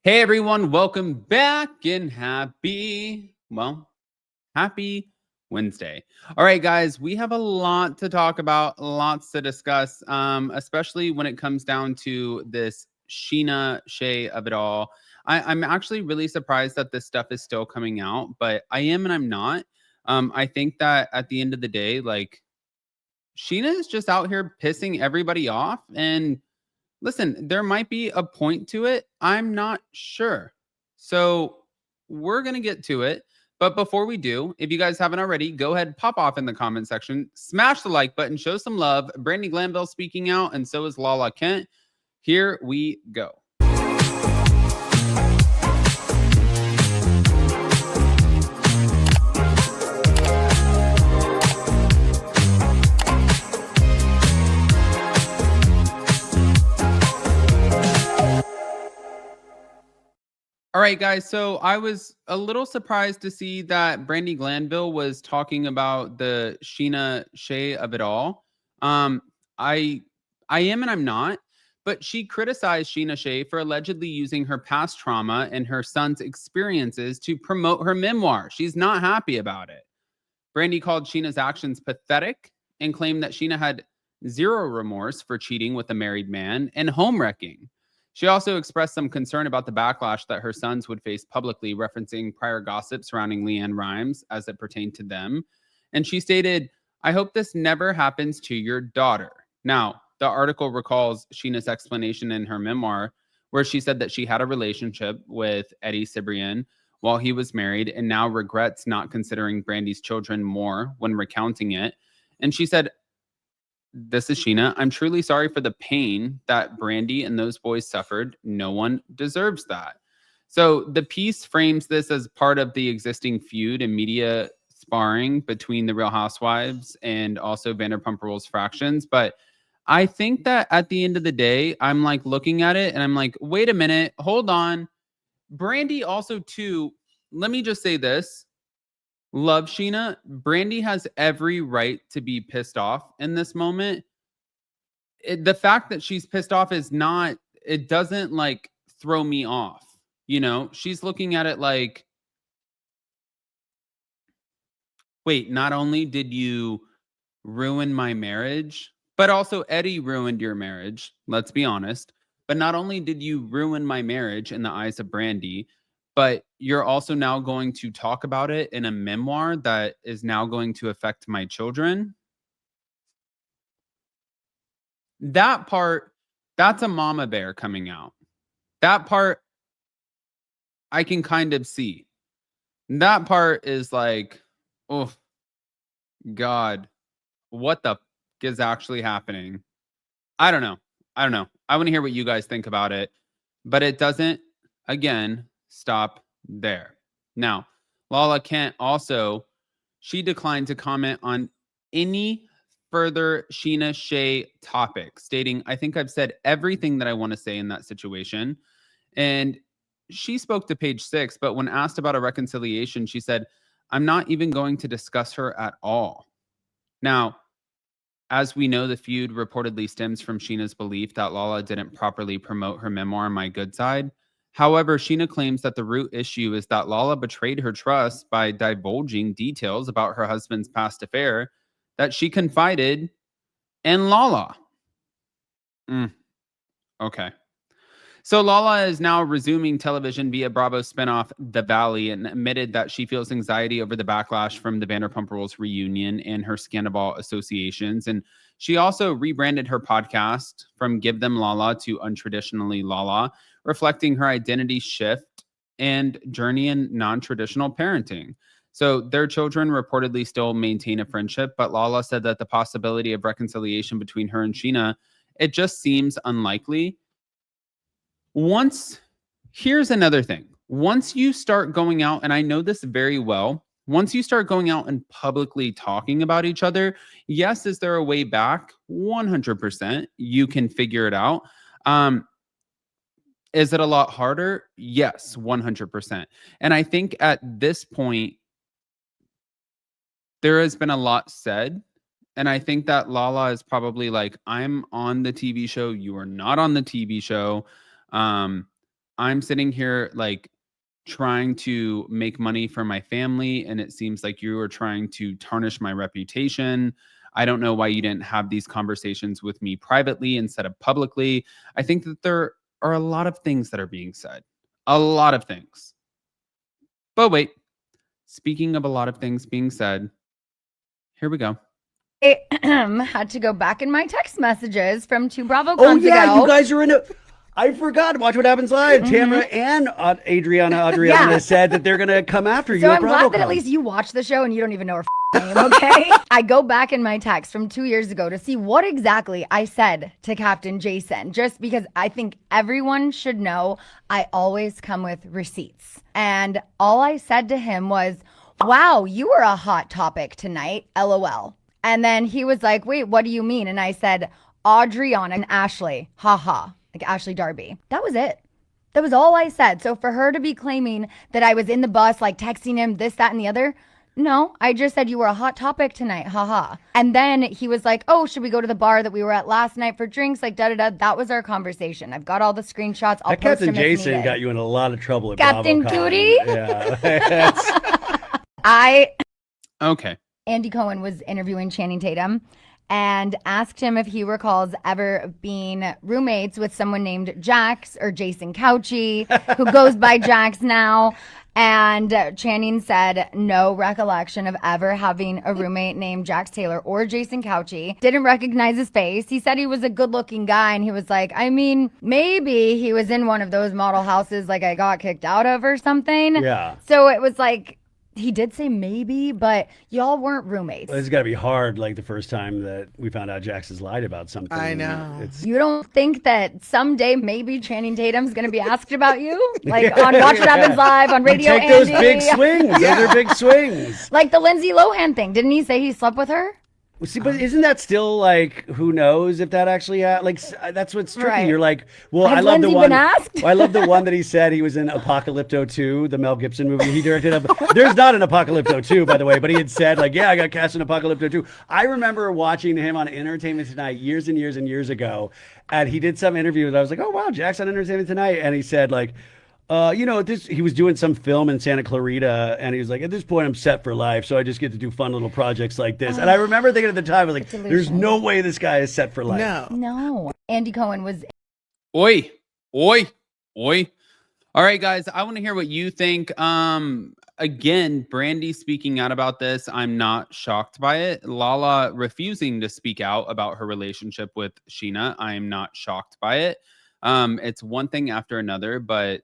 Hey everyone, welcome back and happy Wednesday. All right, guys, we have a lot to talk about, lots to discuss, especially when it comes down to this Scheana Shay of it all. I'm actually really surprised that this stuff is still coming out, but I am and I'm not. I think that at the end of the day, like Sheena is just out here pissing everybody off. And listen, there might be a point to it. I'm not sure. So we're going to get to it. But before we do, if you guys haven't already, go ahead, pop off in the comment section, smash the like button, show some love. Brandi Glanville speaking out, and so is Lala Kent. Here we go. All right, guys. So I was a little surprised to see that Brandi Glanville was talking about the Scheana Shay of it all. Um, I I am and I'm not, but she criticized Scheana Shay for allegedly using her past trauma and her son's experiences to promote her memoir. She's not happy about it. Brandi called Sheena's actions pathetic and claimed that Sheena had zero remorse for cheating with a married man and home wrecking. She also expressed some concern about the backlash that her sons would face publicly, referencing prior gossip surrounding Leanne Rimes as it pertained to them. And she stated, "I hope this never happens to your daughter." Now, the article recalls Sheena's explanation in her memoir, where she said that she had a relationship with Eddie Cibrian while he was married and now regrets not considering Brandy's children more when recounting it. And she said, "This is Sheena. I'm truly sorry for the pain that Brandy and those boys suffered. No one deserves that." So the piece frames this as part of the existing feud and media sparring between the Real Housewives and also Vanderpump Rules fractions. But I think that at the end of the day, I'm like looking at it and I'm like, wait a minute, hold on. Brandy also too, let me just say this. Love Sheena. Brandy has every right to be pissed off in this moment. The fact that she's pissed off is not, it doesn't like throw me off. She's looking at it like, wait, not only did you ruin my marriage, but also Eddie ruined your marriage. Let's be honest. But not only did you ruin my marriage in the eyes of Brandy, but you're also now going to talk about it in a memoir that is now going to affect my children. That part, that's a mama bear coming out. That part I can kind of see. That part is like, oh God, what the is actually happening? I don't know. I don't know. I want to hear what you guys think about it, but it doesn't, again, stop there. Now, Lala Kent also, she declined to comment on any further Scheana Shay topic, stating, "I think I've said everything that I want to say in that situation." And she spoke to Page Six, but when asked about a reconciliation, she said, "I'm not even going to discuss her at all." Now, as we know, the feud reportedly stems from Sheena's belief that Lala didn't properly promote her memoir, My Good Side. However, Sheena claims that the root issue is that Lala betrayed her trust by divulging details about her husband's past affair that she confided in Lala. Okay. So Lala is now resuming television via Bravo's spinoff The Valley and admitted that she feels anxiety over the backlash from the Vanderpump Rules reunion and her Scandal associations. And she also rebranded her podcast from Give Them Lala to Untraditionally Lala, reflecting her identity shift and journey in non-traditional parenting. So their children reportedly still maintain a friendship, but Lala said that the possibility of reconciliation between her and Sheena, it just seems unlikely. Once Here's another thing. Once you start going out, and I know this very well, once you start going out and publicly talking about each other, yes, is there a way back? 100%. You can figure it out. Um, is it a lot harder? Yes, 100%. And I think at this point, there has been a lot said. And I think that Lala is probably like, I'm on the TV show. You are not on the TV show. Um, I'm sitting here like trying to make money for my family, and it seems like you are trying to tarnish my reputation. I don't know why you didn't have these conversations with me privately instead of publicly. I think that there are a lot of things that are being said. A lot of things. But wait, speaking of a lot of things being said, here we go. I had to go back in my text messages from 2 Bravo Oh cons yeah, ago. you guys are in a. I forgot. Watch What Happens Live. Tamara and Adriana said that they're gonna come after you. So at I'm glad that at least you watch the show and you don't even know her name, okay? I go back in my text from 2 years ago to see what exactly I said to Captain Jason, just because I think everyone should know I always come with receipts. And all I said to him was, wow, you were a hot topic tonight, LOL. And then he was like, wait, what do you mean? And I said, Adriana and Ashley, haha, like Ashley Darby. That was it. That was all I said. So for her to be claiming that I was in the bus, like texting him this, that, and the other, no, I just said you were a hot topic tonight, haha. And then he was like, oh, should we go to the bar that we were at last night for drinks? Like, da-da-da. That was our conversation. I've got all the screenshots. I'll that post Captain them if Jason needed. got you in a lot of trouble at Captain BravoCon. Cootie? Yeah. Okay. Andy Cohen was interviewing Channing Tatum and asked him if he recalls ever being roommates with someone named Jax or Jason Couchy, who goes by Jax now. And Channing said no recollection of ever having a roommate named Jax Taylor or Jason Couchy. Didn't recognize his face. He said he was a good-looking guy, and he was like, I mean, maybe he was in one of those model houses like I got kicked out of or something. Yeah. So it was like, he did say maybe, but y'all weren't roommates. Well, it's got to be hard, like the first time that we found out Jax has lied about something. I know. You don't think that someday maybe Channing Tatum's going to be asked about you? Like on Watch What Happens Live, on Radio Take Andy. those big swings. Those are big swings. Like the Lindsay Lohan thing. Didn't he say he slept with her? Well, see, but isn't that still like, who knows if that actually that's what's tricky. Right. You're like, well, Has I love Lindsay the one. been asked? I love the one that he said he was in Apocalypto 2, the Mel Gibson movie he directed. There's not an Apocalypto 2, by the way, but he had said like, yeah, I got cast in Apocalypto 2. I remember watching him on Entertainment Tonight years and years and years ago, and he did some interview, and I was like, oh wow, Jax on Entertainment Tonight, and he said like, he was doing some film in Santa Clarita, and he was like, at this point, I'm set for life, so I just get to do fun little projects like this. And I remember thinking at the time, I was like, there's no way this guy is set for life. No. Andy Cohen was... Oi. All right, guys, I want to hear what you think. Again, Brandy speaking out about this, I'm not shocked by it. Lala refusing to speak out about her relationship with Sheena, I am not shocked by it. It's one thing after another, but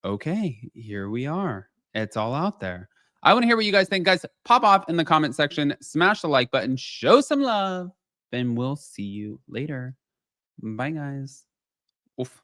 okay, here we are. It's all out there. I want to hear what you guys think, guys. Pop off in the comment section, smash the like button, show some love, and we'll see you later. Bye, guys. Oof.